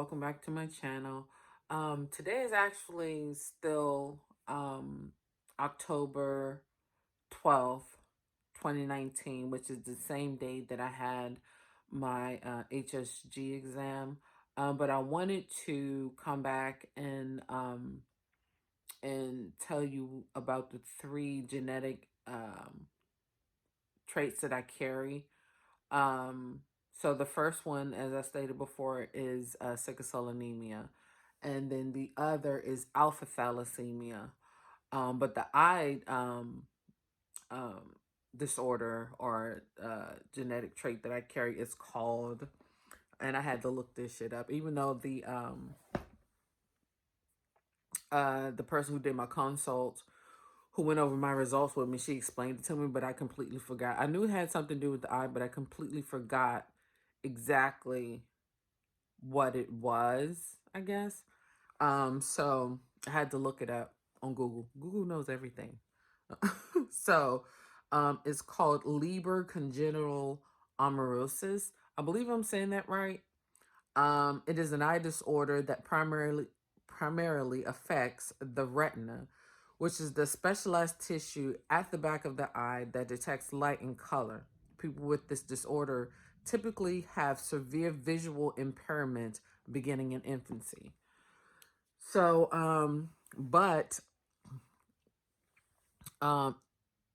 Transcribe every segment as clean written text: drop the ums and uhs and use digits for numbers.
welcome back to my channel. Today is actually still October 12th, 2019, which is the same day that I had my HSG exam. But I wanted to come back and tell you about the three genetic traits that I carry. Um, so the first one, as I stated before, is sickle cell anemia, and then the other is alpha thalassemia. But the eye um, disorder or genetic trait that I carry is called, and I had to look this shit up, even though the person who did my consult, who went over my results with me, she explained it to me, but I completely forgot. I knew it had something to do with the eye, but I completely forgot exactly what it was, I guess. So I had to look it up on Google. Google knows everything. so it's called Leber congenital amaurosis. I believe I'm saying that right. It is an eye disorder that primarily affects the retina, which is the specialized tissue at the back of the eye that detects light and color. People with this disorder typically have severe visual impairment beginning in infancy. So, but um,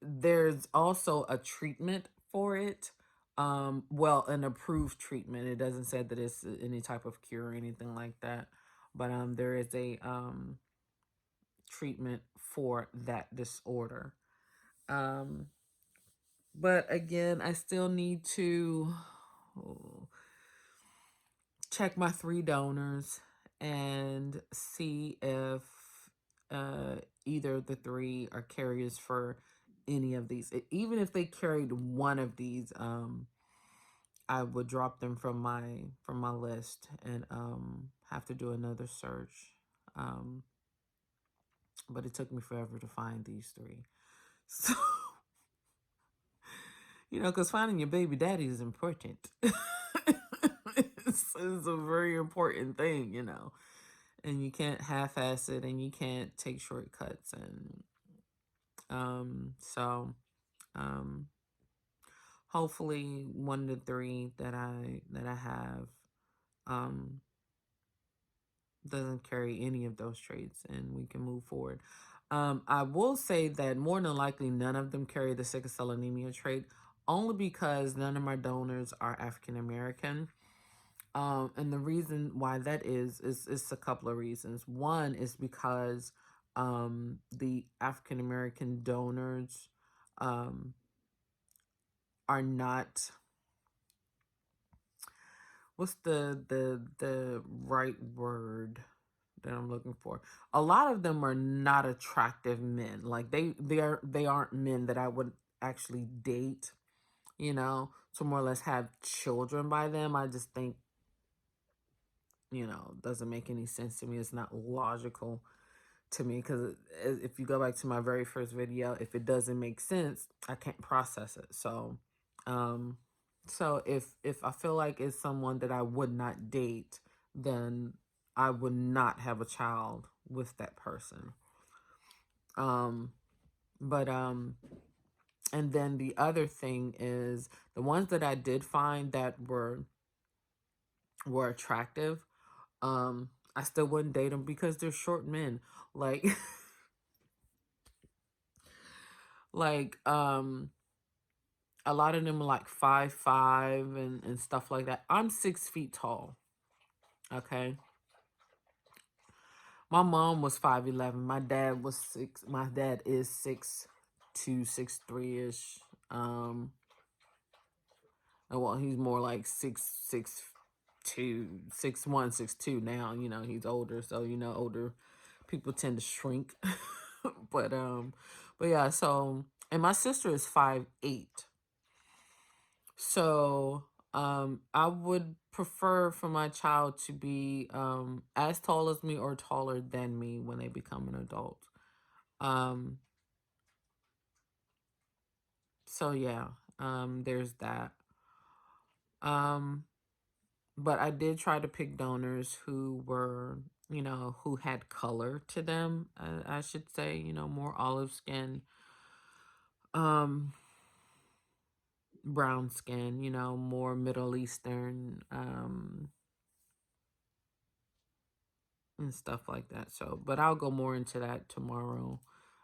there's also a treatment for it. Well, an approved treatment. It doesn't say that it's any type of cure or anything like that, but there is a treatment for that disorder. Um, but again, I still need to check my three donors and see if either of the three are carriers for any of these. Even if they carried one of these, I would drop them from my list and have to do another search. Um, but it took me forever to find these three. So, because finding your baby daddy is important. It's a very important thing, and you can't half-ass it, and you can't take shortcuts, and so um hopefully one of the three that I have um doesn't carry any of those traits, and we can move forward. I will say that more than likely none of them carry the sickle cell anemia trait, only because none of my donors are African American. And the reason why that is a couple of reasons. One is because the African American donors um, are not, what's the right word that I'm looking for? A lot of them are not attractive men. Like they aren't men that I would actually date, to more or less have children by them. I just think, doesn't make any sense to me. It's not logical to me, because if you go back to my very first video, if it doesn't make sense, I can't process it. Um so if I feel like it's someone that I would not date, then I would not have a child with that person. um but and then the other thing is, the ones that I did find that were attractive, I still wouldn't date them because they're short men. Like like a lot of them are like 5'5" and stuff like that. I'm 6 feet tall. Okay. My mom was 5'11". My dad was six. My dad is 6'2", 6'3" ish. Well, he's more like 6'2", 6'1", 6'2" now. He's older, so older people tend to shrink. but but yeah. So, and my sister is 5'8". So, I would prefer for my child to be as tall as me or taller than me when they become an adult. Um, so yeah, there's that. Um, but I did try to pick donors who were, you know, who had color to them, I should say, you know, more olive skin, um, brown skin, you know, more Middle Eastern, and stuff like that. So, but I'll go more into that tomorrow.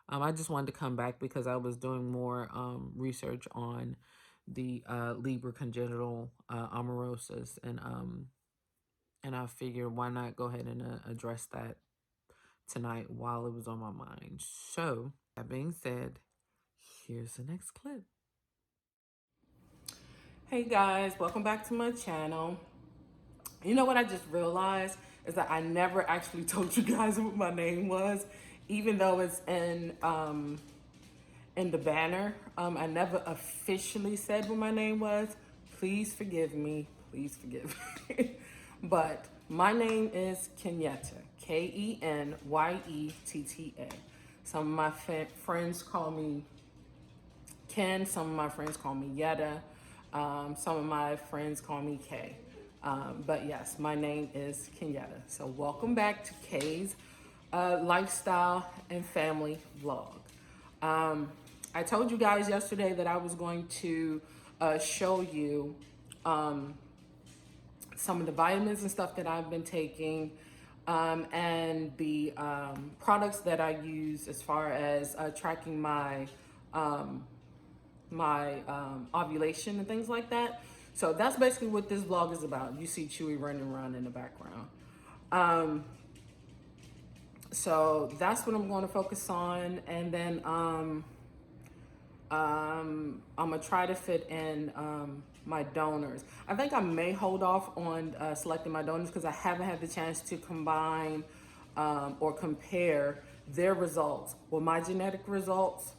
I just wanted to come back because I was doing more research on the Libra congenital amaurosis, and I figured why not go ahead and address that tonight while it was on my mind. So, that being said, here's the next clip. Hey guys, welcome back to my channel. You know what I just realized is that I never actually told you guys what my name was, even though it's in the banner. I never officially said what my name was. Please forgive me. Please forgive me. But my name is Kenyetta. Kenyetta. Some of my friends call me Ken. Some of my friends call me Yetta. Some of my friends call me Kay. But yes, my name is Kenyetta. So welcome back to Kay's lifestyle and family vlog. I told you guys yesterday that I was going to show you some of the vitamins and stuff that I've been taking, and the products that I use as far as tracking my ovulation and things like that. So that's basically what this vlog is about. You see Chewy running around in the background. So that's what I'm going to focus on, and then I'm gonna try to fit in my donors. I think I may hold off on selecting my donors because I haven't had the chance to combine or compare their results with my genetic results,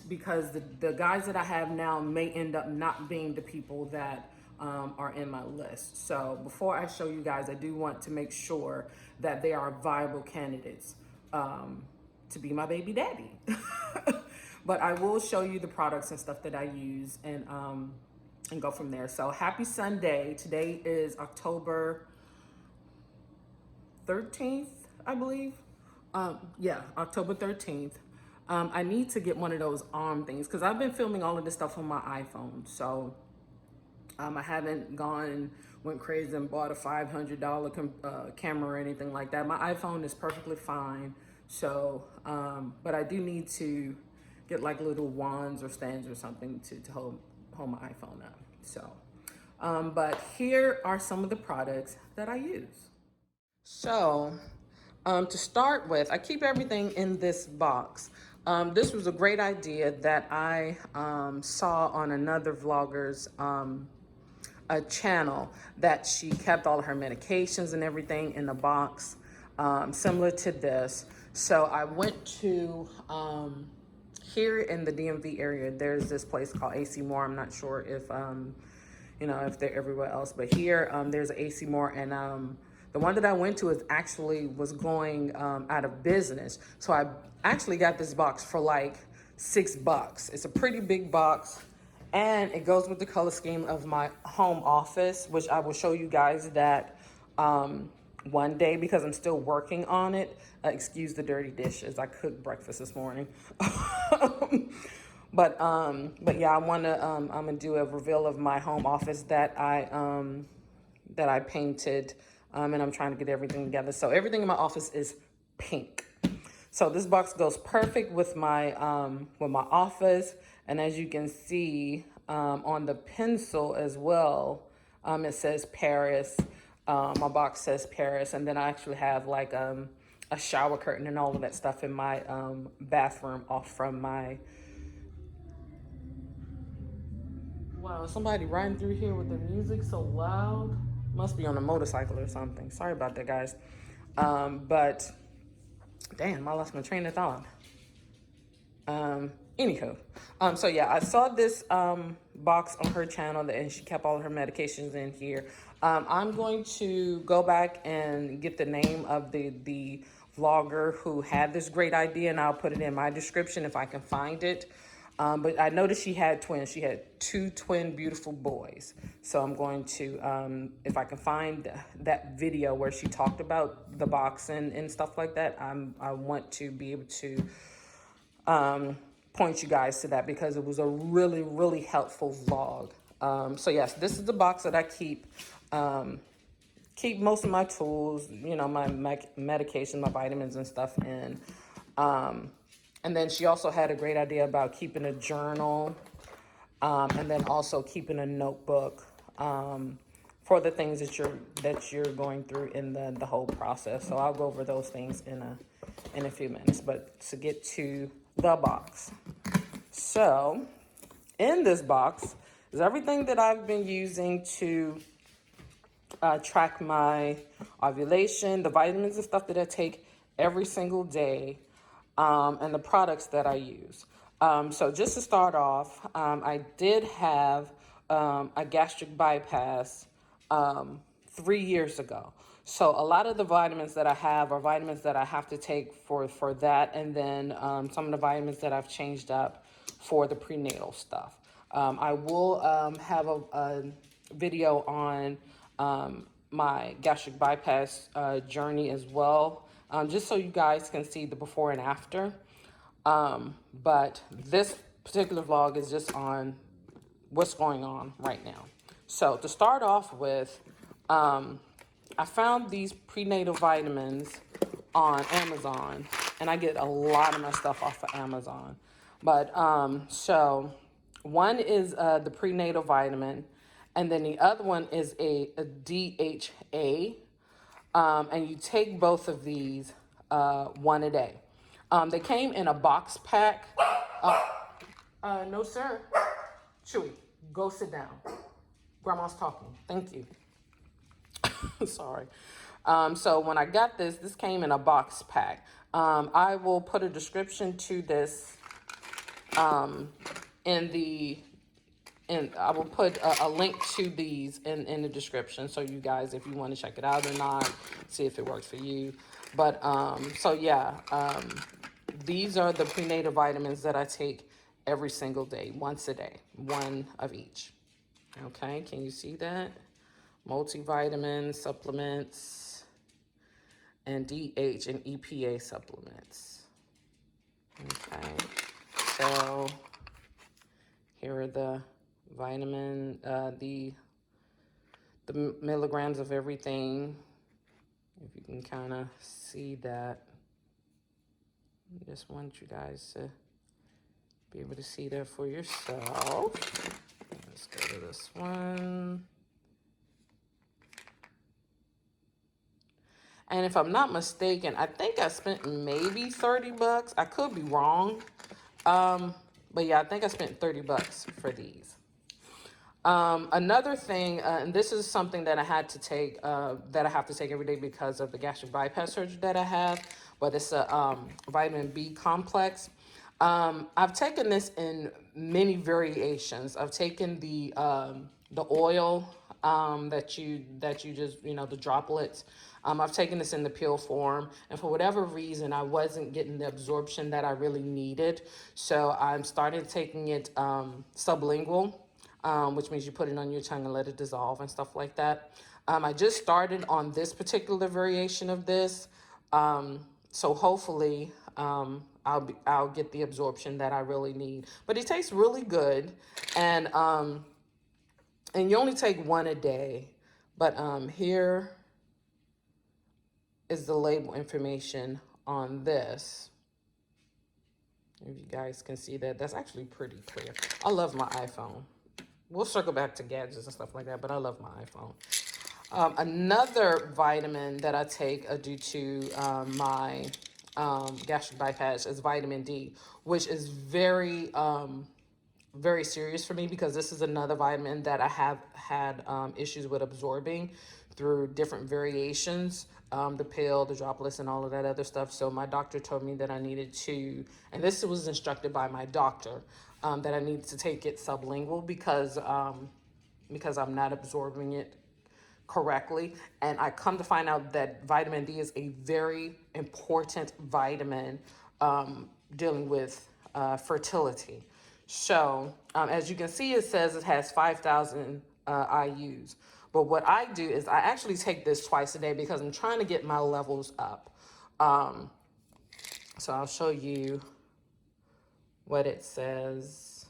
because the guys that I have now may end up not being the people that are in my list. So before I show you guys, I do want to make sure that they are viable candidates to be my baby daddy. But I will show you the products and stuff that I use, and go from there. So happy Sunday. Today is October 13th, I believe. Yeah, October 13th. I need to get one of those arm things because I've been filming all of this stuff on my iPhone. So I haven't went crazy and bought a $500 camera or anything like that. My iPhone is perfectly fine. So, but I do need to get like little wands or stands or something to hold my iPhone up. So, but here are some of the products that I use. So, to start with, I keep everything in this box. This was a great idea that I saw on another vlogger's a channel, that she kept all of her medications and everything in a box, similar to this. So I went to here in the DMV area. There's this place called AC Moore. I'm not sure if you know, if they're everywhere else, but here there's an AC Moore, and the one that I went to was going out of business. So I actually got this box for like $6. It's a pretty big box, and it goes with the color scheme of my home office, which I will show you guys that one day because I'm still working on it. Excuse the dirty dishes. I cooked breakfast this morning. But yeah, I'm gonna do a reveal of my home office that I painted, and I'm trying to get everything together. So everything in my office is pink. So this box goes perfect with my office, and as you can see on the pencil as well, it says Paris. My box says Paris, and then I actually have like a shower curtain and all of that stuff in my bathroom off from my. Wow, somebody riding through here with the music so loud. Must be on a motorcycle or something. Sorry about that, guys. But damn, I lost my train of thought. Anywho, so yeah, I saw this box on her channel, and she kept all of her medications in here. I'm going to go back and get the name of the vlogger who had this great idea, and I'll put it in my description if I can find it. But I noticed she had twins. She had two twin beautiful boys. So I'm going to, if I can find that video where she talked about the box and stuff like that, I want to be able to point you guys to that because it was a really, really helpful vlog. So yes, this is the box that I keep most of my tools, you know, my medication, my vitamins and stuff in. And then she also had a great idea about keeping a journal, and then also keeping a notebook for the things that you're going through in the whole process. So I'll go over those things in a few minutes. But to get to the box, so in this box is everything that I've been using to track my ovulation, the vitamins and stuff that I take every single day, and the products that I use. So just to start off, I did have a gastric bypass 3 years ago. So a lot of the vitamins that I have are vitamins that I have to take for that, and then some of the vitamins that I've changed up for the prenatal stuff. I will have a video on my gastric bypass journey as well, just so you guys can see the before and after. But this particular vlog is just on what's going on right now. So to start off with, I found these prenatal vitamins on Amazon, and I get a lot of my stuff off of Amazon. But so one is the prenatal vitamin, and then the other one is a DHA, and you take both of these one a day. They came in a box pack. No, sir. Chewy, go sit down. Grandma's talking. Thank you. Sorry. So when I got this came in a box pack. I will put a description to this and I will put a link to these in the description, so you guys, if you want to check it out or not, see if it works for you. But so yeah, these are the prenatal vitamins that I take every single day, once a day, one of each. Okay, can you see that? Multivitamins, supplements, and DH and EPA supplements. Okay, so here are the vitamin, the milligrams of everything. If you can kind of see that. I just want you guys to be able to see that for yourself. Let's go to this one. And if I'm not mistaken, I think I spent maybe 30 bucks. I could be wrong. But yeah, I think I spent 30 bucks for these. Another thing, and this is something that I had to take, that I have to take every day because of the gastric bypass surgery that I have, but it's a vitamin B complex. I've taken this in many variations. I've taken the oil that you just, you know, the droplets. I've taken this in the pill form, and for whatever reason, I wasn't getting the absorption that I really needed. So I'm started taking it sublingual, which means you put it on your tongue and let it dissolve and stuff like that. I just started on this particular variation of this. So hopefully I'll get the absorption that I really need. But it tastes really good, and you only take one a day. But here is the label information on this. If you guys can see that, that's actually pretty clear. I love my iPhone. We'll circle back to gadgets and stuff like that, but I love my iPhone. Another vitamin that I take due to my gastric bypass is vitamin D, which is very, very serious for me because this is another vitamin that I have had issues with absorbing through different variations, the pill, the droplets, and all of that other stuff. So my doctor told me that I needed to, and this was instructed by my doctor, that I needed to take it sublingual because I'm not absorbing it correctly. And I come to find out that vitamin D is a very important vitamin dealing with fertility. So as you can see, it says it has 5,000 IUs. But what I do is I actually take this twice a day because I'm trying to get my levels up. So I'll show you what it says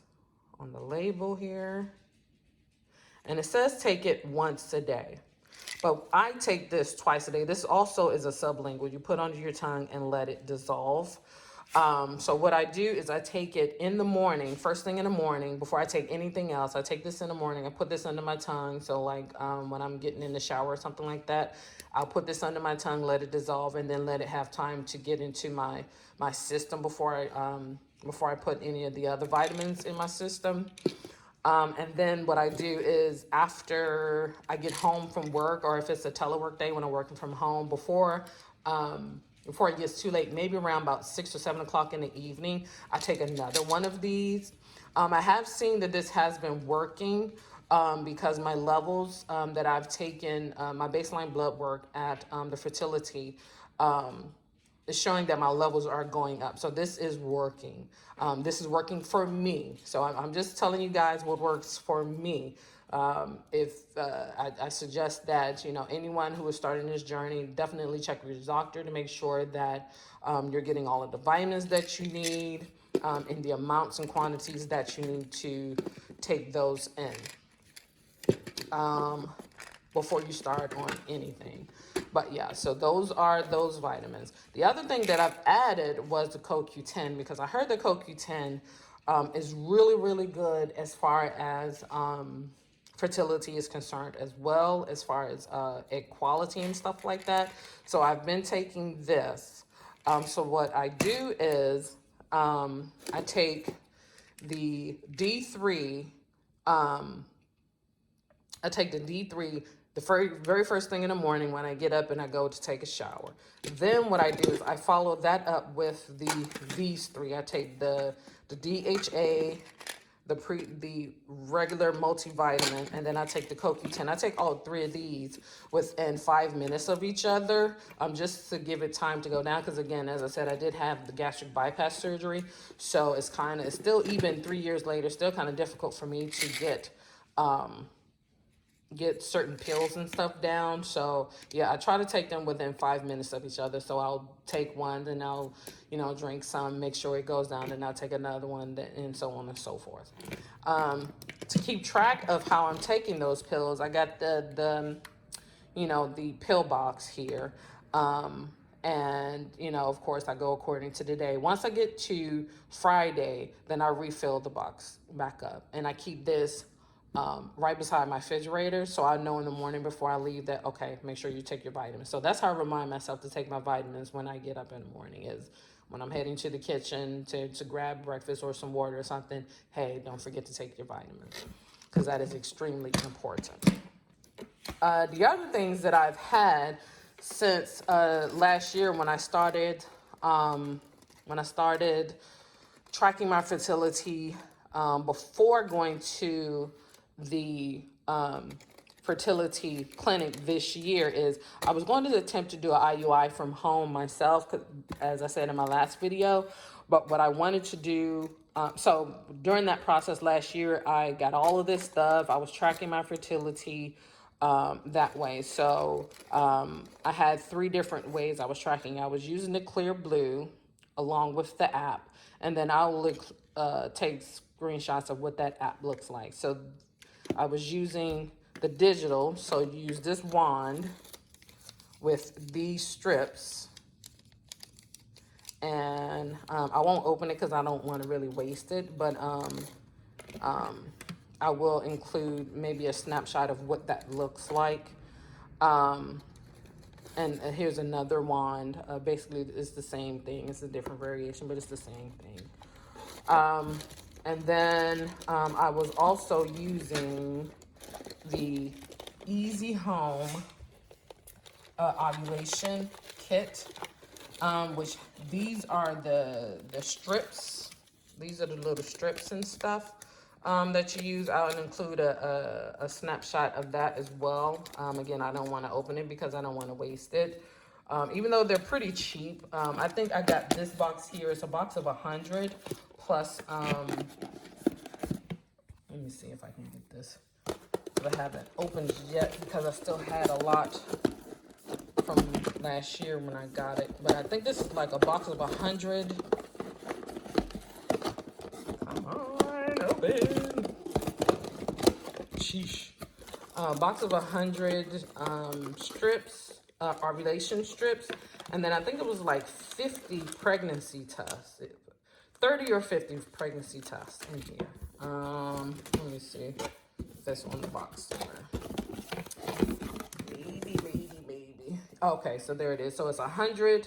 on the label here. And it says take it once a day. But I take this twice a day. This also is a sublingual. You put under your tongue and let it dissolve. So what I do is I take it in the morning, first thing in the morning, before I take anything else. I take this in the morning. I put this under my tongue. So like when I'm getting in the shower or something like that, I'll put this under my tongue, let it dissolve, and then let it have time to get into my system before I put any of the other vitamins in my system. And then what I do is after I get home from work, or if it's a telework day when I'm working from home, before it gets too late, maybe around about 6 or 7 o'clock in the evening, I take another one of these. I have seen that this has been working because my levels that I've taken, my baseline blood work at the Fertility, is showing that my levels are going up. So this is working. This is working for me. So I'm just telling you guys what works for me. I suggest that, anyone who is starting this journey, definitely check with your doctor to make sure that you're getting all of the vitamins that you need in the amounts and quantities that you need to take those in before you start on anything. But yeah, so those are those vitamins. The other thing that I've added was the CoQ10, because I heard the CoQ10 is really, really good as far as fertility is concerned, as well as far as egg quality and stuff like that. So I've been taking this. So what I do is I take the D3. I take the D3 the very first thing in the morning when I get up and I go to take a shower. Then what I do is I follow that up with these three. I take the DHA, the regular multivitamin, and then I take the CoQ10. I take all three of these within 5 minutes of each other, just to give it time to go down. Because again, as I said, I did have the gastric bypass surgery, so it's still, even 3 years later, still kind of difficult for me to get certain pills and stuff down. So yeah, I try to take them within 5 minutes of each other. So I'll take one, then I'll drink some, make sure it goes down, then I'll take another one, and so on and so forth. To keep track of how I'm taking those pills, I got the pill box here. And of course I go according to the day. Once I get to Friday, then I refill the box back up, and I keep this right beside my refrigerator, so I know in the morning before I leave that, okay, make sure you take your vitamins. So that's how I remind myself to take my vitamins when I get up in the morning, is when I'm heading to the kitchen to grab breakfast or some water or something. Hey, don't forget to take your vitamins, because that is extremely important. The other things that I've had since last year, when I started tracking my fertility, before going to the fertility clinic this year, is I was going to attempt to do an IUI from home myself, as I said in my last video. But what I wanted to do, so during that process last year, I got all of this stuff. I was tracking my fertility that way. So I had 3 different ways I was tracking. I was using the Clear Blue along with the app, and then I'll take screenshots of what that app looks like. So I was using the digital, so use this wand with these strips, and I won't open it because I don't want to really waste it, but I will include maybe a snapshot of what that looks like. And here's another wand. Basically, it's the same thing. It's a different variation, but it's the same thing. And then I was also using the Easy Home ovulation kit, which these are the strips. These are the little strips and stuff that you use. I'll include a snapshot of that as well. Again, I don't want to open it because I don't want to waste it. Even though they're pretty cheap, I think I got this box here. It's a box of 100 plus me see if I can get this. I haven't opened yet because I still had a lot from last year when I got it. But I think this is like a box of 100. Come on, open. Sheesh. Box of 100 strips, ovulation strips. And then I think it was like 50 pregnancy tests. 30 or 50 pregnancy tests in here. Let me see. That's on the box somewhere. Baby. Okay, so there it is. So it's 100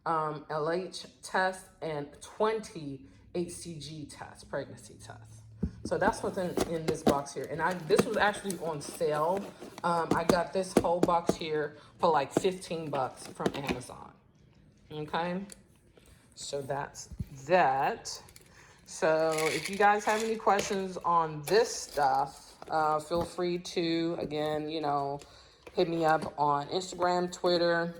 LH tests and 20 HCG tests, pregnancy tests. So that's what's in this box here. And this was actually on sale. I got this whole box here for like 15 bucks from Amazon. Okay, so that's that. So if you guys have any questions on this stuff, feel free to, again, hit me up on Instagram, Twitter,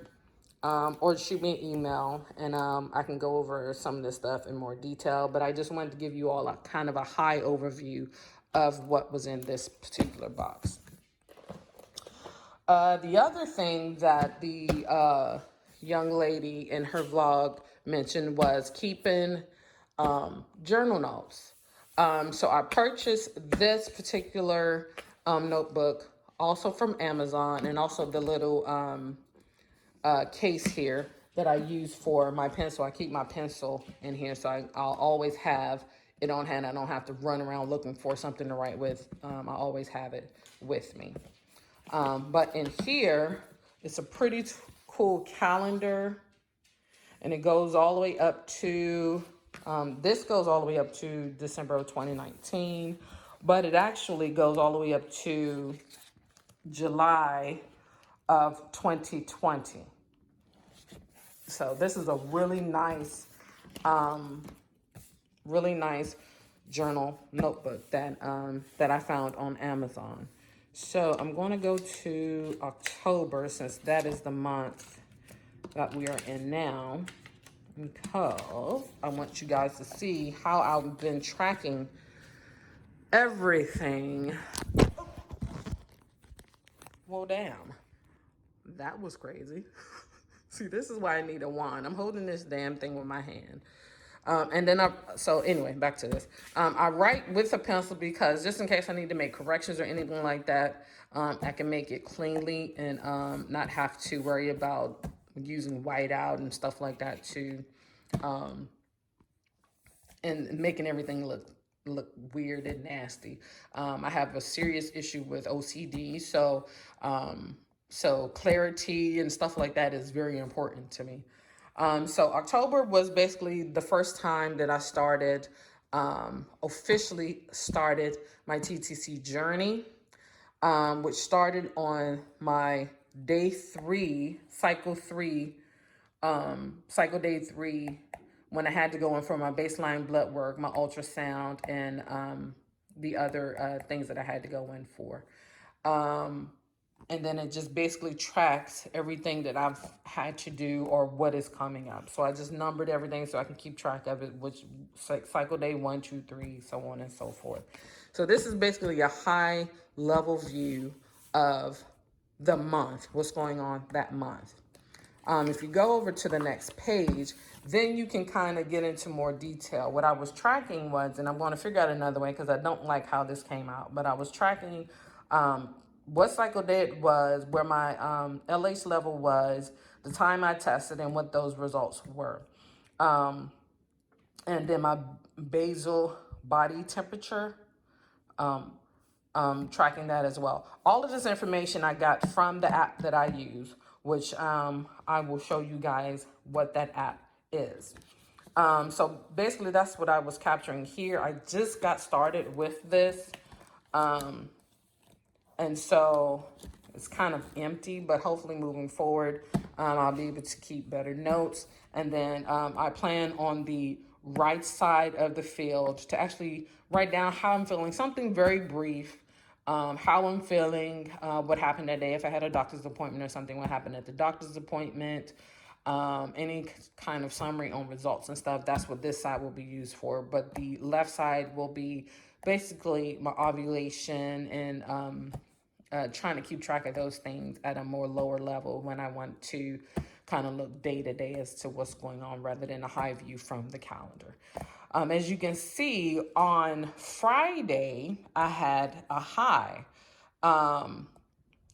or shoot me an email, and I can go over some of this stuff in more detail. But I just wanted to give you all a kind of a high overview of what was in this particular box. The other thing that the young lady in her vlog mentioned was keeping journal notes. So I purchased this particular notebook also from Amazon, and also the little case here that I use for my pencil. I keep my pencil in here, so I'll always have it on hand. I don't have to run around looking for something to write with. I always have it with me. But in here, it's a pretty cool calendar, and it goes all the way up to, this goes all the way up to December of 2019, but it actually goes all the way up to July of 2020. So this is a really nice journal notebook that I found on Amazon. So I'm going to go to October, since that is the month that we are in now, because I want you guys to see how I've been tracking everything. Well, damn, that was crazy. See, this is why I need a wand. I'm holding this damn thing with my hand. And then so anyway, back to this. I write with a pencil because just in case I need to make corrections or anything like that, I can make it cleanly and not have to worry about using whiteout and stuff like that to, and making everything look weird and nasty. I have a serious issue with OCD, so clarity and stuff like that is very important to me. So October was basically the first time that I started, officially started my TTC journey, which started on my day 3, cycle day 3, when I had to go in for my baseline blood work, my ultrasound, and the other things that I had to go in for. And then it just basically tracks everything that I've had to do or what is coming up. So I just numbered everything so I can keep track of it, which cycle day 1, 2, 3, so on and so forth. So this is basically a high level view of the month, what's going on that month. If you go over to the next page, then you can kind of get into more detail. What I was tracking was, and I'm going to figure out another way because I don't like how this came out, but I was tracking what cycle day it was, where my LH level was, the time I tested, and what those results were. And then my basal body temperature, tracking that as well. All of this information I got from the app that I use, which I will show you guys what that app is. So basically that's what I was capturing here. I just got started with this. And so it's kind of empty, but hopefully moving forward, I'll be able to keep better notes. And then I plan on the right side of the field to actually write down how I'm feeling, something very brief, how I'm feeling, what happened that day, if I had a doctor's appointment or something, what happened at the doctor's appointment, any kind of summary on results and stuff. That's what this side will be used for. But the left side will be basically my ovulation and trying to keep track of those things at a more lower level when I want to kind of look day to day as to what's going on rather than a high view from the calendar. As you can see, on Friday, I had a high, and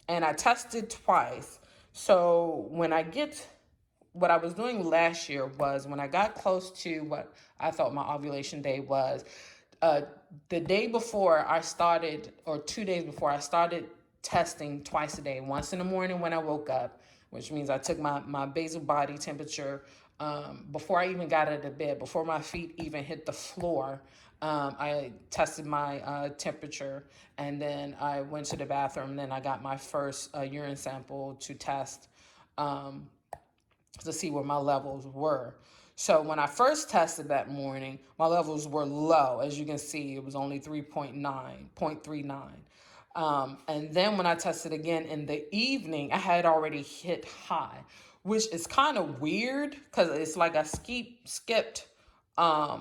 I tested twice. So what I was doing last year was when I got close to what I thought my ovulation day was, the day before I started, or 2 days before, I started testing twice a day, once in the morning when I woke up, which means I took my basal body temperature before I even got out of bed, before my feet even hit the floor. I tested my temperature, and then I went to the bathroom, and then I got my first urine sample to test to see where my levels were. So when I first tested that morning, my levels were low. As you can see, it was only 0.39. And then when I tested again in the evening, I had already hit high, which is kind of weird because it's like I skipped a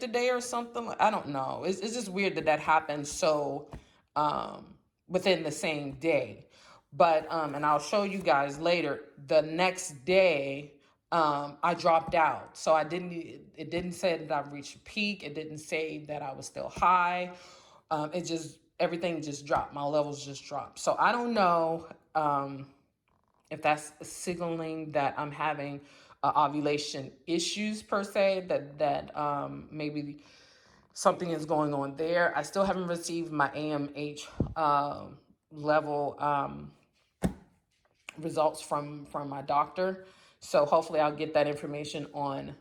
day or something. I don't know. It's just weird that happened so within the same day. But and I'll show you guys later. The next day, I dropped out. So it didn't say that I reached a peak. It didn't say that I was still high. Everything just dropped. My levels just dropped. So I don't know if that's signaling that I'm having ovulation issues per se, that maybe something is going on there. I still haven't received my AMH level results from my doctor. So hopefully I'll get that information on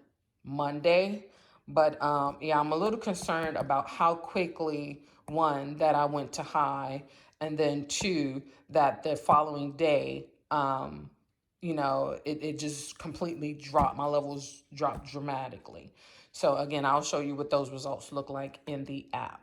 Monday. But yeah, I'm a little concerned about how quickly, one, that I went to high, and then two, that the following day, it just completely dropped. My levels dropped dramatically. So again, I'll show you what those results look like in the app.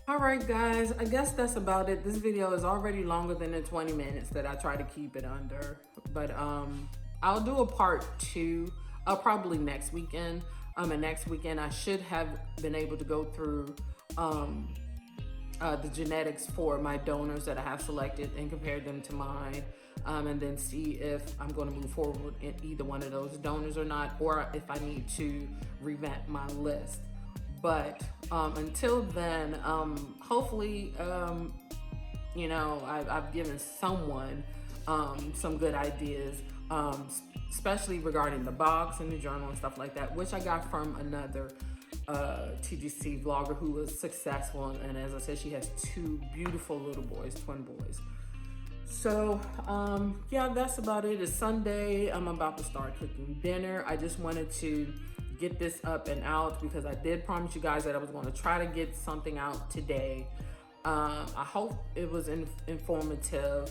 All right, guys, I guess that's about it. This video is already longer than the 20 minutes that I try to keep it under. But I'll do a part 2 probably next weekend. And next weekend I should have been able to go through the genetics for my donors that I have selected and compare them to mine, and then see if I'm going to move forward in either one of those donors or not, or if I need to revamp my list. But until then, hopefully, I've given someone some good ideas, especially regarding the box and the journal and stuff like that, which I got from another TTC vlogger who was successful. And as I said, she has 2 beautiful little boys, twin boys. So, yeah, that's about it. It's Sunday. I'm about to start cooking dinner. I just wanted to get this up and out because I did promise you guys that I was going to try to get something out today. I hope it was informative.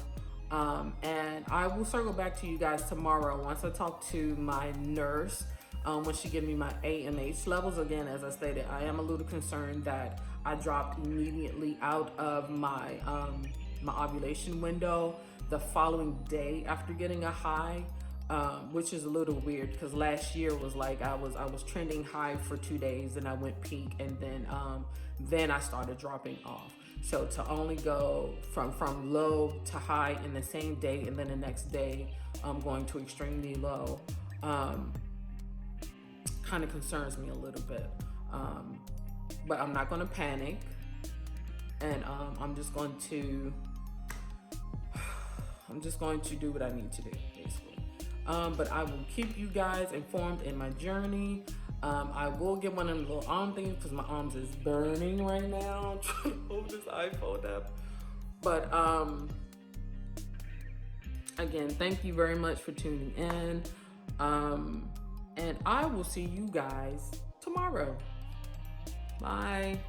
And I will circle back to you guys tomorrow once I talk to my nurse, when she give me my AMH levels. Again, as I stated, I am a little concerned that I dropped immediately out of my my ovulation window the following day after getting a high, which is a little weird because last year was like I was trending high for 2 days and I went peak, and then I started dropping off. So to only go from low to high in the same day, and then the next day I'm going to extremely low, kind of concerns me a little bit. But I'm not going to panic, and I'm just going to do what I need to do, basically. But I will keep you guys informed in my journey. I will get one of them little arm things because my arms is burning right now trying to hold this iPhone up. But again, thank you very much for tuning in. And I will see you guys tomorrow. Bye.